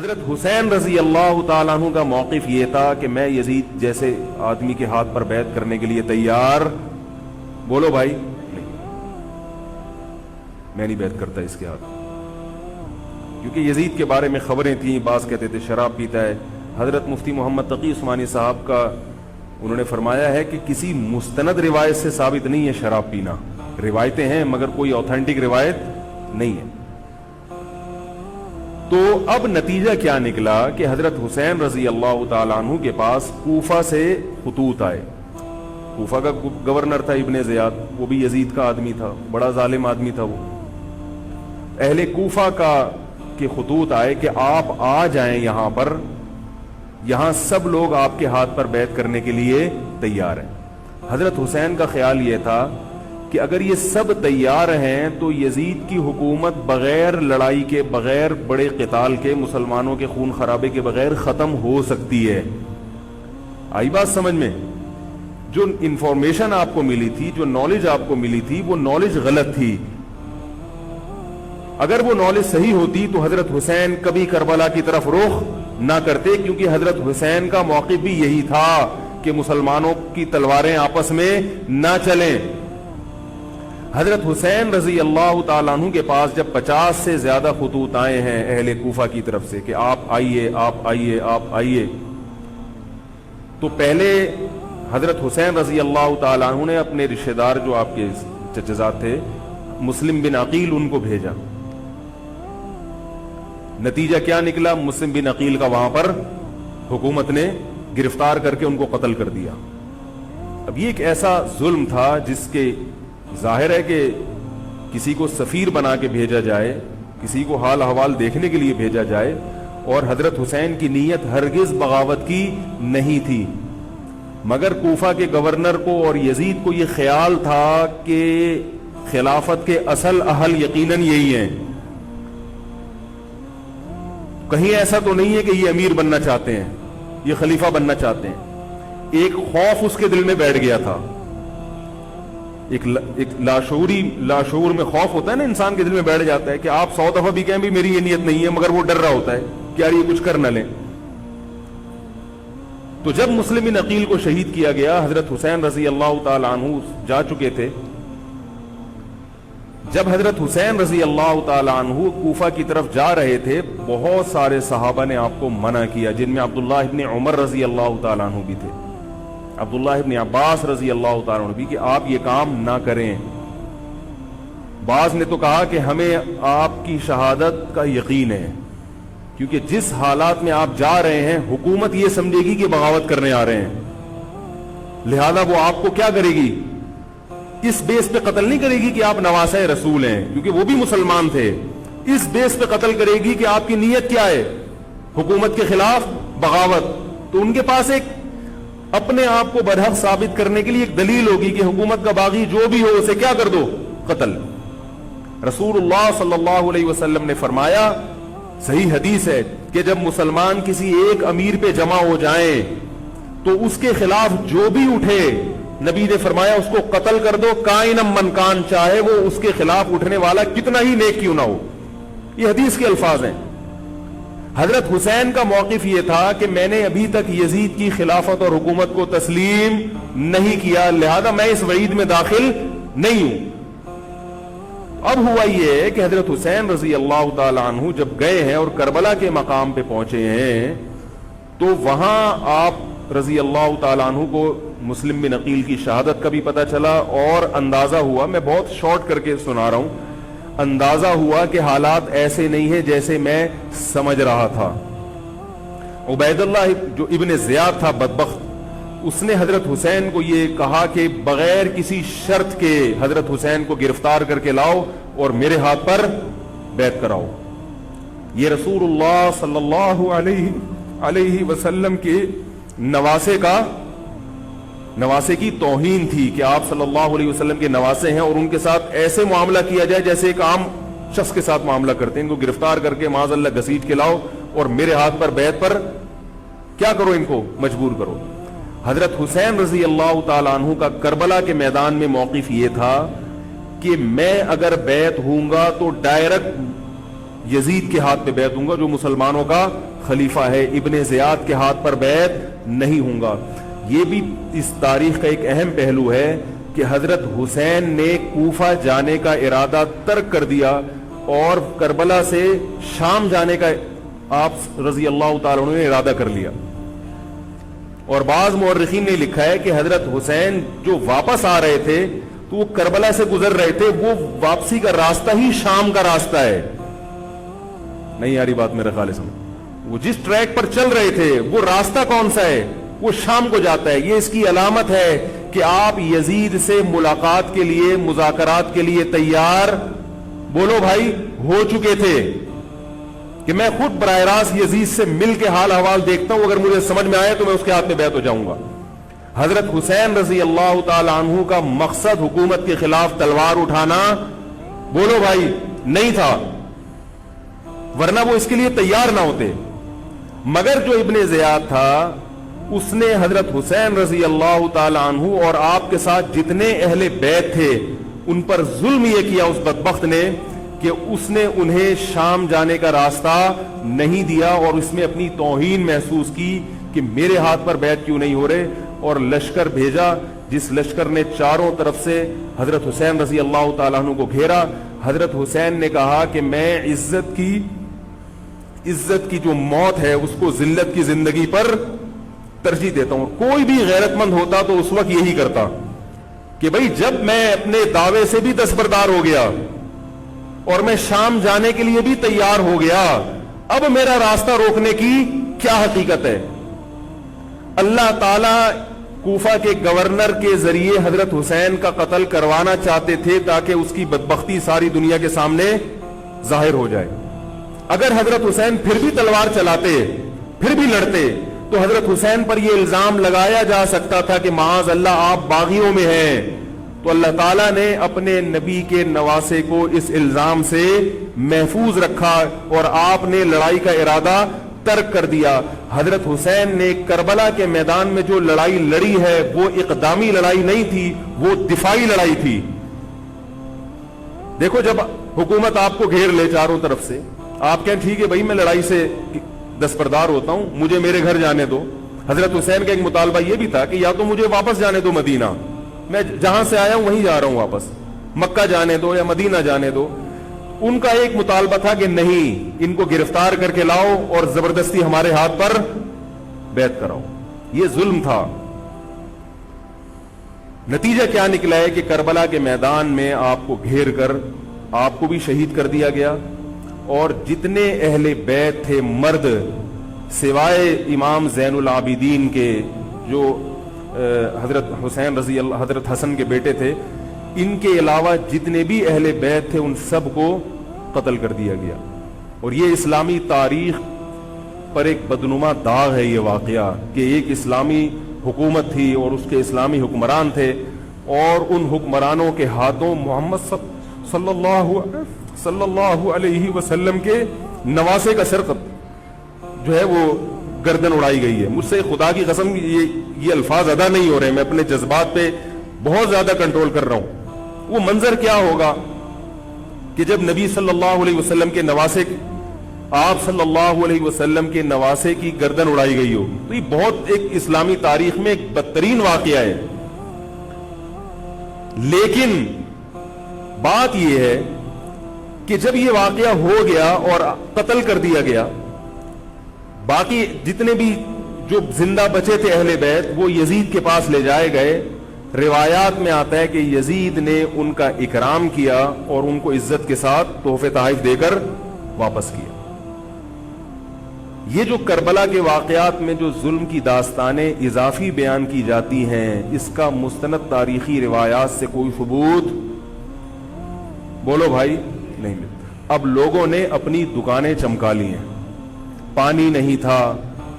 حضرت حسین رضی اللہ تعالیٰ عنہ کا موقف یہ تھا کہ میں یزید جیسے آدمی کے ہاتھ پر بیعت کرنے کے لیے تیار، بولو بھائی، نہیں، میں نہیں بیعت کرتا اس کے ہاتھ، کیونکہ یزید کے بارے میں خبریں تھیں، بعض کہتے تھے شراب پیتا ہے۔ حضرت مفتی محمد تقی عثمانی صاحب کا انہوں نے فرمایا ہے کہ کسی مستند روایت سے ثابت نہیں ہے شراب پینا، روایتیں ہیں مگر کوئی اوتھینٹک روایت نہیں ہے۔ تو اب نتیجہ کیا نکلا کہ حضرت حسین رضی اللہ تعالیٰ عنہ کے پاس کوفہ سے خطوط آئے۔ کوفہ کا گورنر تھا ابن زیاد، وہ بھی یزید کا آدمی تھا، بڑا ظالم آدمی تھا وہ۔ اہل کوفہ کے خطوط آئے کہ آپ آ جائیں یہاں پر، یہاں سب لوگ آپ کے ہاتھ پر بیعت کرنے کے لیے تیار ہیں۔ حضرت حسین کا خیال یہ تھا کہ اگر یہ سب تیار ہیں تو یزید کی حکومت بغیر لڑائی کے، بغیر بڑے قتال کے، مسلمانوں کے خون خرابے کے بغیر ختم ہو سکتی ہے۔ آئی بات سمجھ میں؟ جو انفارمیشن آپ کو ملی تھی، جو نالج آپ کو ملی تھی، وہ نالج غلط تھی۔ اگر وہ نالج صحیح ہوتی تو حضرت حسین کبھی کربلا کی طرف رخ نہ کرتے، کیونکہ حضرت حسین کا موقف بھی یہی تھا کہ مسلمانوں کی تلواریں آپس میں نہ چلیں۔ حضرت حسین رضی اللہ تعالیٰ عنہ کے پاس جب 50 سے زیادہ خطوط آئے ہیں اہل کوفہ کی طرف سے کہ آپ آئیے، آپ آئیے، آپ آئیے، تو پہلے حضرت حسین رضی اللہ تعالیٰ عنہ نے اپنے رشتہ دار جو آپ کے چچزاد تھے مسلم بن عقیل، ان کو بھیجا۔ نتیجہ کیا نکلا؟ مسلم بن عقیل کا وہاں پر حکومت نے گرفتار کر کے ان کو قتل کر دیا۔ اب یہ ایک ایسا ظلم تھا جس کے ظاہر ہے کہ کسی کو سفیر بنا کے بھیجا جائے، کسی کو حال احوال دیکھنے کے لیے بھیجا جائے، اور حضرت حسین کی نیت ہرگز بغاوت کی نہیں تھی، مگر کوفہ کے گورنر کو اور یزید کو یہ خیال تھا کہ خلافت کے اصل اہل یقیناً یہی ہیں، کہیں ایسا تو نہیں ہے کہ یہ امیر بننا چاہتے ہیں، یہ خلیفہ بننا چاہتے ہیں۔ ایک خوف اس کے دل میں بیٹھ گیا تھا، ایک لاشعور میں خوف ہوتا ہے نا، انسان کے دل میں بیٹھ جاتا ہے کہ آپ 100 دفعہ بھی کہیں بھی میری یہ نیت نہیں ہے، مگر وہ ڈر رہا ہوتا ہے کہ یار یہ کچھ کر نہ لیں۔ تو جب مسلم بن عقیل کو شہید کیا گیا، حضرت حسین رضی اللہ تعالی عنہ جا چکے تھے۔ جب حضرت حسین رضی اللہ تعالی عنہ کوفہ کی طرف جا رہے تھے، بہت سارے صحابہ نے آپ کو منع کیا، جن میں عبداللہ ابن عمر رضی اللہ تعالی عنہ بھی تھے، عبداللہ ابن عباس رضی اللہ تعالی عنہ بھی، کہ آپ یہ کام نہ کریں۔ بعض نے تو کہا کہ ہمیں آپ کی شہادت کا یقین ہے، کیونکہ جس حالات میں آپ جا رہے ہیں حکومت یہ سمجھے گی کہ بغاوت کرنے آ رہے ہیں، لہذا وہ آپ کو کیا کرے گی؟ اس بیس پہ قتل نہیں کرے گی کہ آپ نواسہ رسول ہیں، کیونکہ وہ بھی مسلمان تھے، اس بیس پہ قتل کرے گی کہ آپ کی نیت کیا ہے؟ حکومت کے خلاف بغاوت۔ تو ان کے پاس ایک اپنے آپ کو برحق ثابت کرنے کے لیے ایک دلیل ہوگی کہ حکومت کا باغی جو بھی ہو اسے کیا کر دو؟ قتل۔ رسول اللہ صلی اللہ علیہ وسلم نے فرمایا، صحیح حدیث ہے، کہ جب مسلمان کسی ایک امیر پہ جمع ہو جائیں تو اس کے خلاف جو بھی اٹھے، نبی نے فرمایا اس کو قتل کر دو، کائنم من کان، چاہے وہ اس کے خلاف اٹھنے والا کتنا ہی نیک کیوں نہ ہو۔ یہ حدیث کے الفاظ ہیں۔ حضرت حسین کا موقف یہ تھا کہ میں نے ابھی تک یزید کی خلافت اور حکومت کو تسلیم نہیں کیا، لہذا میں اس وعید میں داخل نہیں ہوں۔ اب ہوا یہ کہ حضرت حسین رضی اللہ تعالی عنہ جب گئے ہیں اور کربلا کے مقام پہ پہنچے ہیں، تو وہاں آپ رضی اللہ تعالی عنہ کو مسلم بن عقیل کی شہادت کا بھی پتہ چلا، اور اندازہ ہوا، میں بہت شارٹ کر کے سنا رہا ہوں، اندازہ ہوا کہ حالات ایسے نہیں ہیں جیسے میں سمجھ رہا تھا۔ عبید اللہ جو ابن زیاد تھا بدبخت، اس نے حضرت حسین کو یہ کہا کہ بغیر کسی شرط کے حضرت حسین کو گرفتار کر کے لاؤ اور میرے ہاتھ پر بیعت کراؤ۔ یہ رسول اللہ صلی اللہ علیہ وسلم کے نواسے کی توہین تھی کہ آپ صلی اللہ علیہ وسلم کے نواسے ہیں اور ان کے ساتھ ایسے معاملہ کیا جائے جیسے ایک عام شخص کے ساتھ معاملہ کرتے ہیں، ان کو گرفتار کر کے معاذ اللہ گھسیٹ کے لاؤ اور میرے ہاتھ پر بیعت پر کیا کرو، ان کو مجبور کرو۔ حضرت حسین رضی اللہ تعالی عنہ کا کربلا کے میدان میں موقف یہ تھا کہ میں اگر بیعت ہوں گا تو ڈائریکٹ یزید کے ہاتھ پہ بیعت ہوں گا جو مسلمانوں کا خلیفہ ہے، ابن زیاد کے ہاتھ پر بیعت نہیں ہوں گا۔ یہ بھی اس تاریخ کا ایک اہم پہلو ہے کہ حضرت حسین نے کوفہ جانے کا ارادہ ترک کر دیا اور کربلا سے شام جانے کا آپ رضی اللہ تعالیٰ عنہ نے ارادہ کر لیا۔ اور بعض مورخین نے لکھا ہے کہ حضرت حسین جو واپس آ رہے تھے تو وہ کربلا سے گزر رہے تھے، وہ واپسی کا راستہ ہی شام کا راستہ ہے۔ نہیں یاری بات میرے خیال سے، وہ جس ٹریک پر چل رہے تھے وہ راستہ کون سا ہے؟ وہ شام کو جاتا ہے۔ یہ اس کی علامت ہے کہ آپ یزید سے ملاقات کے لیے، مذاکرات کے لیے تیار، بولو بھائی، ہو چکے تھے کہ میں خود براہ راست یزید سے مل کے حال احوال دیکھتا ہوں، اگر مجھے سمجھ میں آئے تو میں اس کے ہاتھ میں بیعت ہو جاؤں گا۔ حضرت حسین رضی اللہ تعالی عنہ کا مقصد حکومت کے خلاف تلوار اٹھانا، بولو بھائی، نہیں تھا، ورنہ وہ اس کے لیے تیار نہ ہوتے۔ مگر جو ابن زیاد تھا اس نے حضرت حسین رضی اللہ تعالی عنہ اور آپ کے ساتھ جتنے اہل بیت تھے ان پر ظلم یہ کیا اس بدبخت نے کہ اس نے انہیں شام جانے کا راستہ نہیں دیا اور اس میں اپنی توہین محسوس کی کہ میرے ہاتھ پر بیعت کیوں نہیں ہو رہے، اور لشکر بھیجا جس لشکر نے چاروں طرف سے حضرت حسین رضی اللہ تعالیٰ عنہ کو گھیرا۔ حضرت حسین نے کہا کہ میں عزت کی جو موت ہے اس کو ذلت کی زندگی پر ترجیح دیتا ہوں۔ کوئی بھی غیرت مند ہوتا تو اس وقت یہی کرتا کہ بھئی جب میں اپنے دعوے سے بھی دستبردار ہو گیا اور میں شام جانے کے لیے بھی تیار ہو گیا، اب میرا راستہ روکنے کی کیا حقیقت ہے؟ اللہ تعالیٰ کوفہ کے گورنر کے ذریعے حضرت حسین کا قتل کروانا چاہتے تھے تاکہ اس کی بدبختی ساری دنیا کے سامنے ظاہر ہو جائے۔ اگر حضرت حسین پھر بھی تلوار چلاتے، پھر بھی لڑتے، تو حضرت حسین پر یہ الزام لگایا جا سکتا تھا کہ معاذ اللہ آپ باغیوں میں ہیں۔ تو اللہ تعالیٰ نے اپنے نبی کے نواسے کو اس الزام سے محفوظ رکھا اور آپ نے لڑائی کا ارادہ ترک کر دیا۔ حضرت حسین نے کربلا کے میدان میں جو لڑائی لڑی ہے وہ اقدامی لڑائی نہیں تھی، وہ دفاعی لڑائی تھی۔ دیکھو جب حکومت آپ کو گھیر لے چاروں طرف سے، آپ کہیں ٹھیک ہے بھائی میں لڑائی سے دستبردار ہوتا ہوں، مجھے میرے گھر جانے دو۔ حضرت حسین کا ایک مطالبہ یہ بھی تھا کہ یا تو مجھے واپس جانے دو مدینہ، میں جہاں سے آیا ہوں وہیں جا رہا ہوں واپس، مکہ جانے دو یا مدینہ جانے دو۔ ان کا ایک مطالبہ تھا کہ نہیں، ان کو گرفتار کر کے لاؤ اور زبردستی ہمارے ہاتھ پر بیعت کراؤ۔ یہ ظلم تھا۔ نتیجہ کیا نکلا ہے کہ کربلا کے میدان میں آپ کو گھیر کر آپ کو بھی شہید کر دیا گیا، اور جتنے اہل بیت تھے مرد سوائے امام زین العابدین کے جو حضرت حسین رضی اللہ حضرت حسن کے بیٹے تھے، ان کے علاوہ جتنے بھی اہل بیت تھے ان سب کو قتل کر دیا گیا۔ اور یہ اسلامی تاریخ پر ایک بدنما داغ ہے یہ واقعہ کہ ایک اسلامی حکومت تھی اور اس کے اسلامی حکمران تھے، اور ان حکمرانوں کے ہاتھوں محمد صلی اللہ علیہ وسلم کے نواسے کا سر جو ہے وہ گردن اڑائی گئی ہے۔ مجھ سے خدا کی قسم یہ الفاظ ادا نہیں ہو رہے، میں اپنے جذبات پہ بہت زیادہ کنٹرول کر رہا ہوں۔ وہ منظر کیا ہوگا کہ جب نبی صلی اللہ علیہ وسلم کے نواسے، آپ صلی اللہ علیہ وسلم کے نواسے کی گردن اڑائی گئی ہوگی، تو یہ بہت ایک اسلامی تاریخ میں ایک بدترین واقعہ ہے۔ لیکن بات یہ ہے کہ جب یہ واقعہ ہو گیا اور قتل کر دیا گیا، باقی جتنے بھی جو زندہ بچے تھے اہل بیت وہ یزید کے پاس لے جائے گئے۔ روایات میں آتا ہے کہ یزید نے ان کا اکرام کیا اور ان کو عزت کے ساتھ تحفے تحائف دے کر واپس کیا۔ یہ جو کربلا کے واقعات میں جو ظلم کی داستانیں اضافی بیان کی جاتی ہیں، اس کا مستند تاریخی روایات سے کوئی ثبوت، بولو بھائی، نہیں ملتا۔ اب لوگوں نے اپنی دکانیں چمکا لی ہیں، پانی نہیں تھا،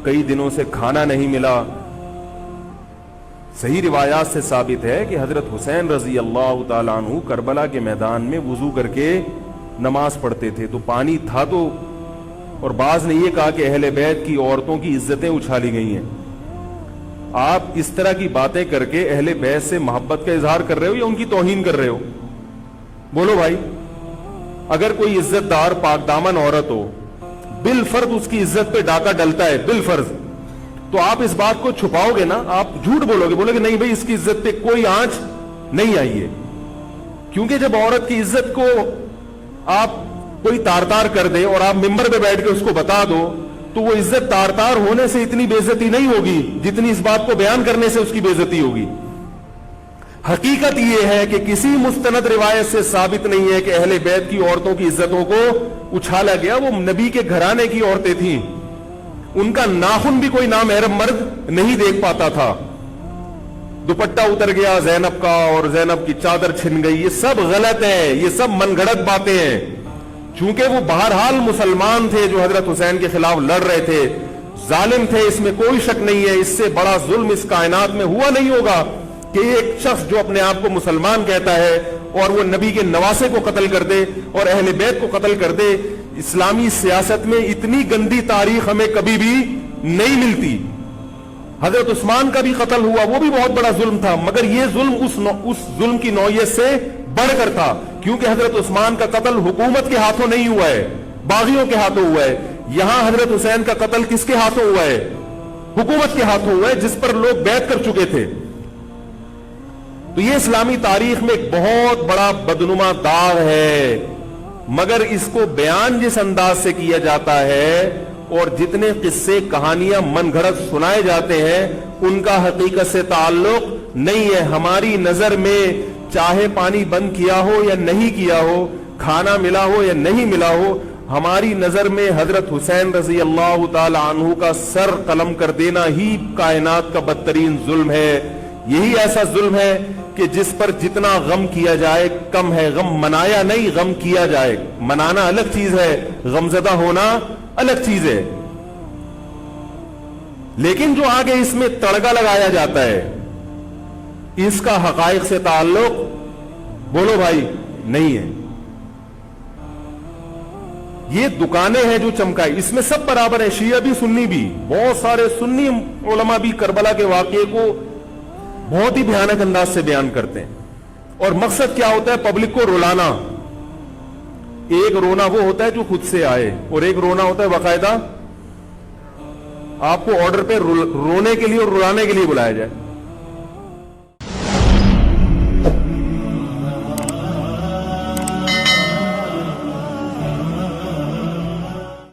کئی دنوں سے کھانا نہیں ملا۔ صحیح روایات سے ثابت ہے کہ حضرت حسین رضی اللہ تعالیٰ عنہ کربلا کے میدان میں وضو کر کے نماز پڑھتے تھے، تو پانی تھا تو، اور بعض نے یہ کہا کہ اہل بیت کی عورتوں کی عزتیں اچھالی گئی ہیں۔ آپ اس طرح کی باتیں کر کے اہل بیت سے محبت کا اظہار کر رہے ہو یا ان کی توہین کر رہے ہو؟ بولو بھائی۔ اگر کوئی عزت دار پاک دامن عورت ہو، بالفرض اس کی عزت پہ ڈاکہ ڈلتا ہے، بالفرض، تو آپ اس بات کو چھپاؤ گے نا، آپ جھوٹ بولو گے نہیں بھائی اس کی عزت پہ کوئی آنچ نہیں آئی ہے. کیونکہ جب عورت کی عزت کو آپ کوئی تار تار کر دے اور آپ ممبر پہ بیٹھ کے اس کو بتا دو، تو وہ عزت تار تار ہونے سے اتنی بے عزتی نہیں ہوگی جتنی اس بات کو بیان کرنے سے اس کی بے عزتی ہوگی. حقیقت یہ ہے کہ کسی مستند روایت سے ثابت نہیں ہے کہ اہل بیت کی عورتوں کی عزتوں کو اچھالا گیا. وہ نبی کے گھرانے کی عورتیں تھیں، ان کا ناخن بھی کوئی نامحرم مرد نہیں دیکھ پاتا تھا. دوپٹہ اتر گیا زینب کا اور زینب کی چادر چھن گئی، یہ سب غلط ہے، یہ سب من گھڑت باتیں ہیں. چونکہ وہ بہرحال مسلمان تھے جو حضرت حسین کے خلاف لڑ رہے تھے، ظالم تھے، اس میں کوئی شک نہیں ہے. اس سے بڑا ظلم اس کائنات میں ہوا نہیں ہوگا کہ ایک شخص جو اپنے آپ کو مسلمان کہتا ہے اور وہ نبی کے نواسے کو قتل کر دے اور اہل بیت کو قتل کر دے. اسلامی سیاست میں اتنی گندی تاریخ ہمیں کبھی بھی نہیں ملتی. حضرت عثمان کا بھی قتل ہوا، وہ بھی بہت بڑا ظلم تھا، مگر یہ ظلم اس ظلم کی نوعیت سے بڑھ کر تھا، کیونکہ حضرت عثمان کا قتل حکومت کے ہاتھوں نہیں ہوا ہے، باغیوں کے ہاتھوں ہوا ہے. یہاں حضرت حسین کا قتل کس کے ہاتھوں ہوا ہے؟ حکومت کے ہاتھوں ہوا ہے، جس پر لوگ بیعت کر چکے تھے. تو یہ اسلامی تاریخ میں ایک بہت بڑا بدنما داغ ہے، مگر اس کو بیان جس انداز سے کیا جاتا ہے اور جتنے قصے کہانیاں من گھڑت سنائے جاتے ہیں ان کا حقیقت سے تعلق نہیں ہے. ہماری نظر میں چاہے پانی بند کیا ہو یا نہیں کیا ہو، کھانا ملا ہو یا نہیں ملا ہو، ہماری نظر میں حضرت حسین رضی اللہ تعالی عنہ کا سر قلم کر دینا ہی کائنات کا بدترین ظلم ہے. یہی ایسا ظلم ہے کہ جس پر جتنا غم کیا جائے کم ہے. غم منایا نہیں، غم کیا جائے. منانا الگ چیز ہے، غمزدہ ہونا الگ چیز ہے. لیکن جو آگے اس میں تڑکا لگایا جاتا ہے اس کا حقائق سے تعلق بولو بھائی نہیں ہے. یہ دکانیں ہیں جو چمکائی، اس میں سب برابر ہیں، شیعہ بھی سنی بھی. بہت سارے سنی علماء بھی کربلا کے واقعے کو بہت ہی بھیانک انداز سے بیان کرتے ہیں، اور مقصد کیا ہوتا ہے؟ پبلک کو رلانا. ایک رونا وہ ہوتا ہے جو خود سے آئے، اور ایک رونا ہوتا ہے باقاعدہ آپ کو آرڈر پہ رونے کے لیے اور رلانے کے لیے بلایا جائے.